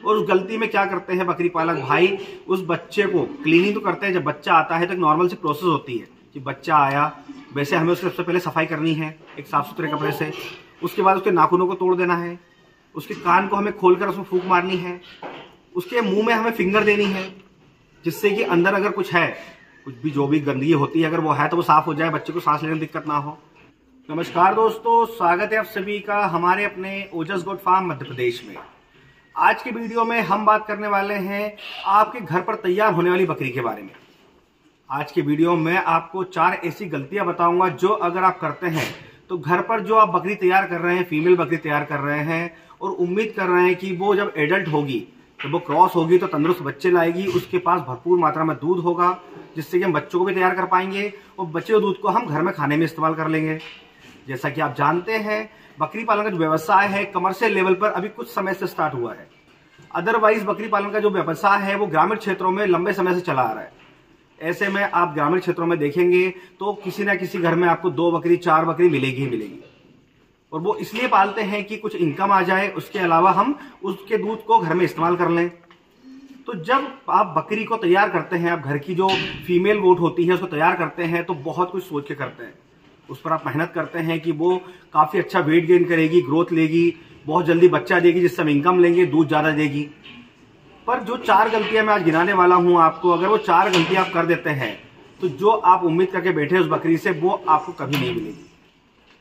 और उस गलती में क्या करते हैं बकरी पालक भाई, उस बच्चे को क्लीनिंग तो करते हैं। जब बच्चा आता है तो एक नॉर्मल सी प्रोसेस होती है कि बच्चा आया, वैसे हमें उसके सबसे पहले सफाई करनी है एक साफ सुथरे कपड़े से। उसके बाद उसके नाखूनों को तोड़ देना है, उसके कान को हमें खोलकर उसमें फूंक मारनी है, उसके मुंह में हमें फिंगर देनी है, जिससे कि अंदर अगर कुछ है, कुछ भी जो भी गंदगी होती है अगर वो है तो वो साफ हो जाए, बच्चे को सांस लेने में दिक्कत ना हो। नमस्कार दोस्तों, स्वागत है आप सभी का हमारे अपने ओजस गोट फार्म मध्य प्रदेश में। आज की वीडियो में हम बात करने वाले हैं आपके घर पर तैयार होने वाली बकरी के बारे में। आज की वीडियो में आपको 4 ऐसी गलतियां बताऊंगा जो अगर आप करते हैं तो घर पर जो आप बकरी तैयार कर रहे हैं, फीमेल बकरी तैयार कर रहे हैं और उम्मीद कर रहे हैं कि वो जब एडल्ट होगी तो वो क्रॉस होगी तो तंदुरुस्त बच्चे लाएगी, उसके पास भरपूर मात्रा में दूध होगा जिससे कि हम बच्चों को भी तैयार कर पाएंगे और बचे हुए दूध को हम घर में खाने में इस्तेमाल कर लेंगे। जैसा कि आप जानते हैं बकरी पालन का जो व्यवसाय है कमर्शियल लेवल पर अभी कुछ समय से स्टार्ट हुआ है। अदरवाइज बकरी पालन का जो व्यवसाय है वो ग्रामीण क्षेत्रों में लंबे समय से चला आ रहा है। ऐसे में आप ग्रामीण क्षेत्रों में देखेंगे तो किसी ना किसी घर में आपको 2 बकरी 4 बकरी मिलेगी ही मिलेगी, और वो इसलिए पालते हैं कि कुछ इनकम आ जाए, उसके अलावा हम उसके दूध को घर में इस्तेमाल कर लें। तो जब आप बकरी को तैयार करते हैं, आप घर की जो फीमेल गोट होती है उसको तैयार करते हैं तो बहुत कुछ सोच के करते हैं। उस पर आप मेहनत करते हैं कि वो काफी अच्छा वेट गेन करेगी, ग्रोथ लेगी, बहुत जल्दी बच्चा देगी जिससे हम इनकम लेंगे, दूध ज्यादा देगी। पर जो 4 गलतियां मैं आज गिनाने वाला हूं आपको, अगर वो 4 गलतियां आप कर देते हैं तो जो आप उम्मीद करके बैठे उस बकरी से वो आपको कभी नहीं मिलेगी।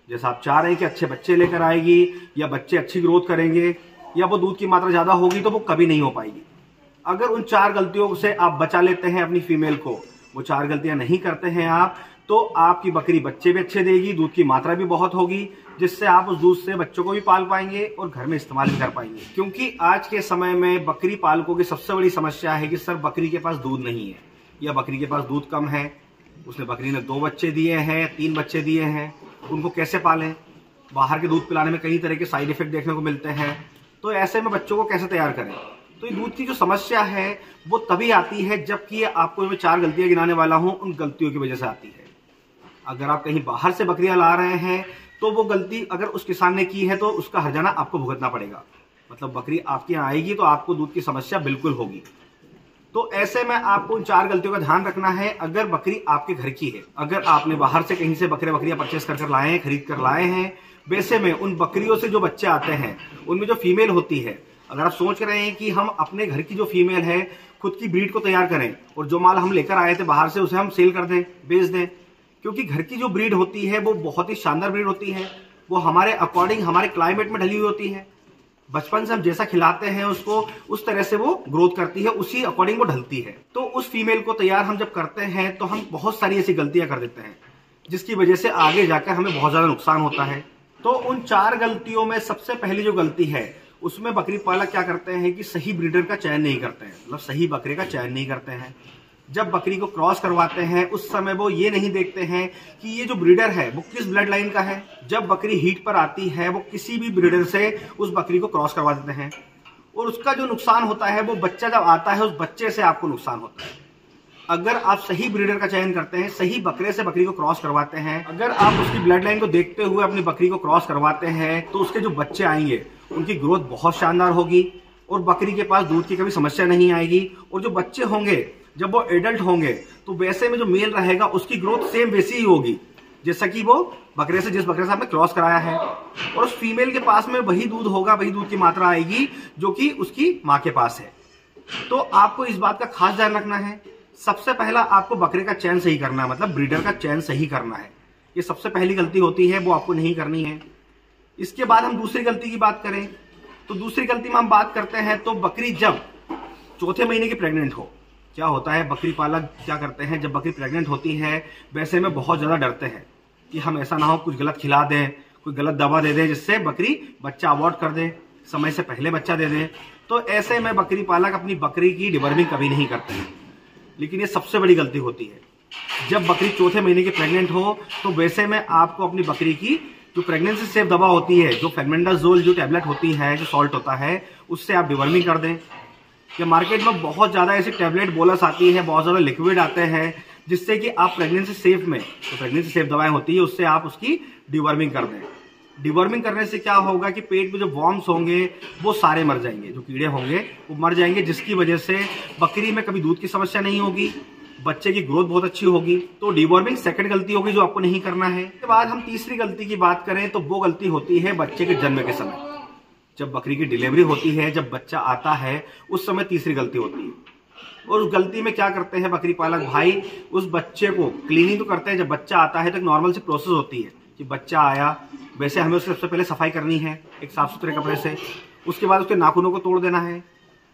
जैसा आप चाह रहे हैं कि अच्छे बच्चे लेकर आएगी या बच्चे अच्छी ग्रोथ करेंगे या वो दूध की मात्रा ज्यादा होगी, तो वो कभी नहीं हो पाएगी। अगर उन 4 गलतियों से आप बचा लेते हैं अपनी फीमेल को, वो 4 गलतियां नहीं करते हैं आप, तो आपकी बकरी बच्चे भी अच्छे देगी, दूध की मात्रा भी बहुत होगी, जिससे आप उस दूध से बच्चों को भी पाल पाएंगे और घर में इस्तेमाल भी कर पाएंगे। क्योंकि आज के समय में बकरी पालकों की सबसे बड़ी समस्या है कि सर बकरी के पास दूध नहीं है या बकरी के पास दूध कम है, उसने बकरी ने 2 बच्चे दिए हैं, 3 बच्चे दिए हैं, उनको कैसे पालें। बाहर के दूध पिलाने में कई तरह के साइड इफेक्ट देखने को मिलते हैं, तो ऐसे में बच्चों को कैसे तैयार करें। तो ये दूध की जो समस्या है वो तभी आती है जबकि आपको मैं 4 गलतियां गिनाने वाला हूं, उन गलतियों की वजह से आती है। अगर आप कहीं बाहर से बकरियां ला रहे हैं तो वो गलती अगर उस किसान ने की है तो उसका हर्जाना आपको भुगतना पड़ेगा। मतलब बकरी आपके यहाँ आएगी तो आपको दूध की समस्या बिल्कुल होगी। तो ऐसे में आपको उन 4 गलतियों का ध्यान रखना है। अगर बकरी आपके घर की है, अगर आपने बाहर से कहीं से बकरियां परचेस कर लाए हैं, खरीद कर लाए हैं, वैसे में उन बकरियों से जो बच्चे आते हैं उनमें जो फीमेल होती है, अगर आप सोच रहे हैं कि हम अपने घर की जो फीमेल है खुद की ब्रीड को तैयार करें और जो माल हम लेकर आए थे बाहर से उसे हम सेल कर दें, बेच दें, क्योंकि घर की जो ब्रीड होती है वो बहुत ही शानदार ब्रीड होती है। वो हमारे अकॉर्डिंग हमारे क्लाइमेट में ढली हुई होती है। बचपन से हम जैसा खिलाते हैं उसको उस तरह से वो ग्रोथ करती है, उसी अकॉर्डिंग वो ढलती है। तो उस फीमेल को तैयार हम जब करते हैं तो हम बहुत सारी ऐसी गलतियां कर देते हैं जिसकी वजह से आगे जाकर हमें बहुत ज्यादा नुकसान होता है। तो उन 4 गलतियों में सबसे पहली जो गलती है उसमें बकरी पालक क्या करते हैं कि सही ब्रीडर का चयन नहीं करते हैं, मतलब सही बकरे का चयन नहीं करते हैं। जब बकरी को क्रॉस करवाते हैं उस समय वो ये नहीं देखते हैं कि ये जो ब्रीडर है वो किस ब्लड लाइन का है। जब बकरी हीट पर आती है वो किसी भी ब्रीडर से उस बकरी को क्रॉस करवा देते हैं और उसका जो नुकसान होता है वो बच्चा जब आता है उस बच्चे से आपको नुकसान होता है। अगर आप सही ब्रीडर का चयन करते हैं, सही बकरे से बकरी को क्रॉस करवाते हैं, अगर आप उसकी ब्लड लाइन को देखते हुए अपनी बकरी को क्रॉस करवाते हैं तो उसके जो बच्चे आएंगे उनकी ग्रोथ बहुत शानदार होगी और बकरी के पास दूध की कभी समस्या नहीं आएगी। और जो बच्चे होंगे जब वो एडल्ट होंगे तो वैसे में जो मेल रहेगा उसकी ग्रोथ सेम वैसी ही होगी जैसा कि वो बकरे से जिस बकरे से आपने क्रॉस कराया है, और उस फीमेल के पास में वही दूध होगा, वही दूध की मात्रा आएगी जो कि उसकी माँ के पास है। तो आपको इस बात का खास ध्यान रखना है। सबसे पहला आपको बकरे का चयन सही करना है, मतलब ब्रीडर का चयन सही करना है। ये सबसे पहली गलती होती है, वो आपको नहीं करनी है। इसके बाद हम दूसरी गलती की बात करें तो दूसरी गलती में हम बात करते हैं तो बकरी जब 4थे महीने की प्रेग्नेंट हो, क्या होता है बकरी पालक क्या करते हैं जब बकरी प्रेग्नेंट होती है वैसे में बहुत ज्यादा डरते हैं कि हम ऐसा ना हो कुछ गलत खिला दें, कोई गलत दवा दे दें जिससे बकरी बच्चा अबॉर्ट कर दे, समय से पहले बच्चा दे दें। तो ऐसे में बकरी पालक अपनी बकरी की डिवर्मिंग कभी नहीं करते हैं। लेकिन ये सबसे बड़ी गलती होती है। जब बकरी 4थे महीने की प्रेग्नेंट हो तो वैसे में आपको अपनी बकरी की जो प्रेगनेंसी सेफ दवा होती है, जो फेल्मेंडाजोल जो टैबलेट होती है, जो सॉल्ट होता है, उससे आप डिवर्मिंग कर दें। कि मार्केट में बहुत ज़्यादा ऐसी टैबलेट बोलस आती है, बहुत ज़्यादा लिक्विड आते हैं जिससे कि आप प्रेगनेंसी सेफ में, तो प्रेगनेंसी सेफ दवाएं होती है उससे आप उसकी डिवर्मिंग कर दें। डिवॉर्मिंग करने से क्या होगा कि पेट में जो वॉर्म्स होंगे वो सारे मर जाएंगे, जो कीड़े होंगे वो मर जाएंगे, जिसकी वजह से बकरी में कभी दूध की समस्या नहीं होगी, बच्चे की ग्रोथ बहुत अच्छी होगी। तो डिवॉर्मिंग सेकंड गलती होगी जो आपको नहीं करना है। इसके बाद हम तीसरी गलती की बात करें तो वो गलती होती है बच्चे के जन्म के समय। जब बकरी की डिलीवरी होती है, जब बच्चा आता है, उस समय तीसरी गलती होती है। और उस गलती में क्या करते हैं बकरी पालक भाई, उस बच्चे को क्लीनिंग तो करते हैं। जब बच्चा आता है तो एक नॉर्मल सी प्रोसेस होती है कि बच्चा आया, वैसे हमें उससे सबसे पहले सफाई करनी है एक साफ सुथरे कपड़े से। उसके बाद उसके नाखूनों को तोड़ देना है,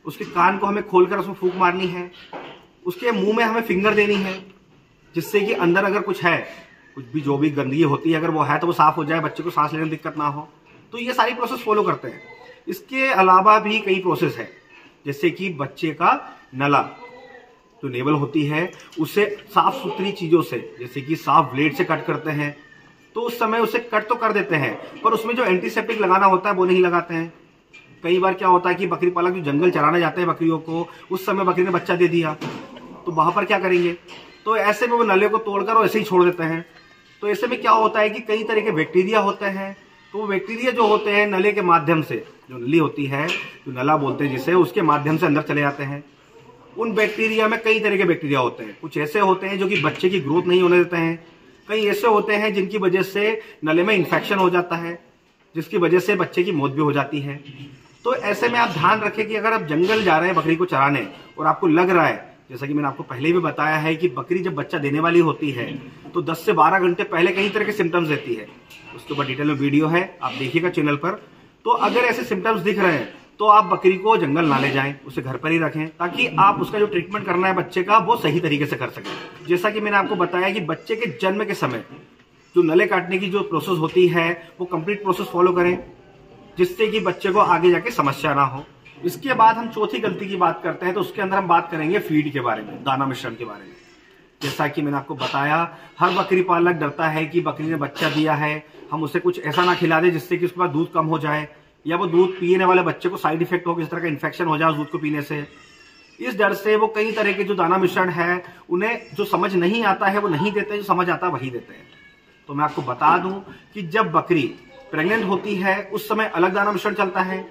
उसके कान को हमें खोलकर उसमें फूंक मारनी है, उसके मुंह में हमें फिंगर देनी है, जिससे कि अंदर अगर कुछ है, कुछ भी जो भी गंदगी होती है अगर वो है तो वो साफ हो जाए, बच्चे को सांस लेने में दिक्कत ना हो। तो ये सारी प्रोसेस फॉलो करते हैं। इसके अलावा भी कई प्रोसेस है, जैसे कि बच्चे का नला जो नेवल होती है उसे साफ सुथरी चीजों से, जैसे कि साफ ब्लेड से कट करते हैं। तो उस समय उसे कट तो कर देते हैं, पर उसमें जो एंटीसेप्टिक लगाना होता है वो नहीं लगाते हैं। कई बार क्या होता है कि बकरी पालक जो जंगल चराने जाते हैं बकरियों को, उस समय बकरी ने बच्चा दे दिया, तो वहां पर क्या करेंगे? तो ऐसे में वो नले को तोड़कर और ऐसे ही छोड़ देते हैं। तो ऐसे में क्या होता है कि कई तरह के बैक्टीरिया होते हैं। तो वो बैक्टीरिया जो होते हैं नले के माध्यम से, जो नली होती है, जो नला बोलते हैं जिसे, उसके माध्यम से अंदर चले जाते हैं। उन बैक्टीरिया में कई तरह के बैक्टीरिया होते हैं। कुछ ऐसे होते हैं जो कि बच्चे की ग्रोथ नहीं होने देते हैं, कई ऐसे होते हैं जिनकी वजह से नले में इन्फेक्शन हो जाता है, जिसकी वजह से बच्चे की मौत भी हो जाती है। तो ऐसे में आप ध्यान रखें कि अगर आप जंगल जा रहे हैं बकरी को चराने और आपको लग रहा है, जैसा कि मैंने आपको पहले भी बताया है कि बकरी जब बच्चा देने वाली होती है तो 10 से 12 घंटे पहले कई तरह के सिम्टम्स देती है। उसके ऊपर डिटेल में वीडियो है, आप देखिएगा चैनल पर। तो अगर ऐसे सिम्टम्स दिख रहे हैं तो आप बकरी को जंगल ना ले जाएं, उसे घर पर ही रखें, ताकि आप उसका जो ट्रीटमेंट करना है बच्चे का वो सही तरीके से कर सकें। जैसा कि मैंने आपको बताया कि बच्चे के जन्म के समय जो नले काटने की जो प्रोसेस होती है वो कंप्लीट प्रोसेस फॉलो करें, जिससे कि बच्चे को आगे जाके समस्या ना हो। इसके बाद हम चौथी गलती की बात करते हैं, तो उसके अंदर हम बात करेंगे फीड के बारे में, दाना मिश्रण के बारे में। जैसा कि मैंने आपको बताया, हर बकरी पालक डरता है कि बकरी ने बच्चा दिया है, हम उसे कुछ ऐसा ना खिला दे जिससे कि उसके पास दूध कम हो जाए, या वो दूध पीने वाले बच्चे को साइड इफेक्ट हो, किस तरह का इन्फेक्शन हो जाए उस दूध को पीने से। इस डर से वो कई तरह के जो दाना मिश्रण है उन्हें जो समझ नहीं आता है वो नहीं देते, जो समझ आता है वही देते हैं। तो मैं आपको बता दूं कि जब बकरी प्रेग्नेंट होती है उस समय अलग दाना मिश्रण चलता है,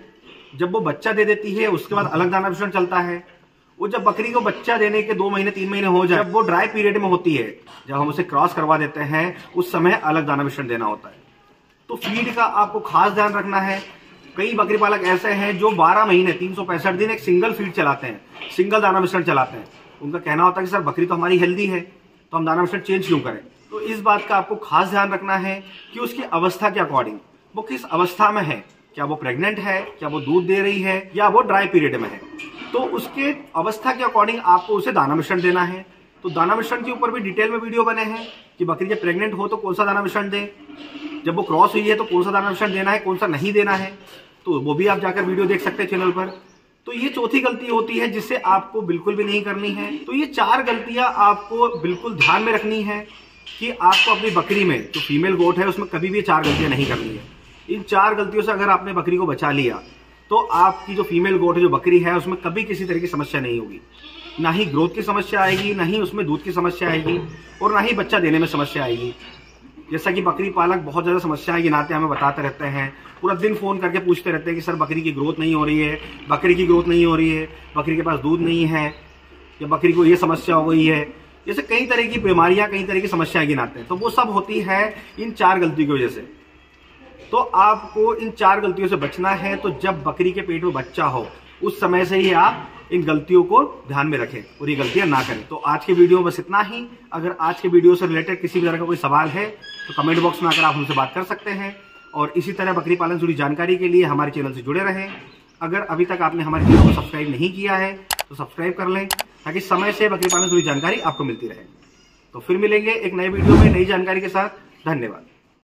जब वो बच्चा दे देती है उसके बाद अलग दाना मिश्रण चलता है। वो जब बकरी को बच्चा देने के 2 महीने 3 महीने हो जाए, जब वो ड्राई पीरियड में होती है, जब हम उसे क्रॉस करवा देते हैं, उस समय अलग दाना मिश्रण देना होता है। तो फीड का आपको खास ध्यान रखना है। कई बकरी पालक ऐसे हैं जो 12 महीने 365 दिन एक सिंगल फीड चलाते हैं, सिंगल दाना मिश्रण चलाते हैं। उनका कहना होता है कि सर बकरी तो हमारी हेल्दी है तो हम दाना मिश्रण चेंज क्यों करें। तो इस बात का आपको खास ध्यान रखना है कि उसकी अवस्था के अकॉर्डिंग वो किस अवस्था में है, क्या वो प्रेग्नेंट है, क्या वो दूध दे रही है, या वो ड्राई पीरियड में है। तो उसके अवस्था के अकॉर्डिंग आपको उसे दाना मिश्रण देना है। तो दाना मिश्रण के ऊपर भी डिटेल में वीडियो बने हैं कि बकरी जब प्रेग्नेंट हो तो कौन सा दाना मिश्रण दे, जब वो क्रॉस हुई है तो कौन सा दाना मिश्रण देना है, कौन सा नहीं देना है। तो वो भी आप जाकर वीडियो देख सकते हैं चैनल पर। तो ये चौथी गलती होती है जिससे आपको बिल्कुल भी नहीं करनी है। तो ये 4 गलतियां आपको बिल्कुल ध्यान में रखनी है कि आपको अपनी बकरी में जो फीमेल गोट है उसमें कभी भी 4 गलतियां नहीं करनी है। इन 4 गलतियों से अगर आपने बकरी को बचा लिया तो आपकी जो फीमेल गोट है, जो बकरी है, उसमें कभी किसी तरह की समस्या नहीं होगी। ना ही ग्रोथ की समस्या आएगी, ना ही उसमें दूध की समस्या आएगी, और ना ही बच्चा देने में समस्या आएगी। जैसा कि बकरी पालक बहुत ज़्यादा समस्याएं गिनाते हमें बताते रहते हैं, पूरा दिन फ़ोन करके पूछते रहते हैं कि सर बकरी की ग्रोथ नहीं हो रही है, बकरी की ग्रोथ नहीं हो रही है, बकरी के पास दूध नहीं है, या बकरी को ये समस्या हो गई है। जैसे कई तरह की बीमारियां, कई तरह की समस्याएं गिनाते हैं। तो वो सब होती है इन 4 गलतियों की वजह से। तो आपको इन 4 गलतियों से बचना है। तो जब बकरी के पेट में बच्चा हो उस समय से ही आप इन गलतियों को ध्यान में रखें और ये गलतियां ना करें। तो आज के वीडियो में बस इतना ही। अगर आज के वीडियो से रिलेटेड किसी भी तरह का कोई सवाल है तो कमेंट बॉक्स में आकर आप हमसे बात कर सकते हैं, और इसी तरह बकरी पालन से जुड़ी जानकारी के लिए हमारे चैनल से जुड़े रहें। अगर अभी तक आपने हमारे चैनल को सब्सक्राइब नहीं किया है तो सब्सक्राइब कर लें, ताकि समय से बकरी पालन से जुड़ी जानकारी आपको मिलती रहे। तो फिर मिलेंगे एक नए वीडियो में नई जानकारी के साथ। धन्यवाद।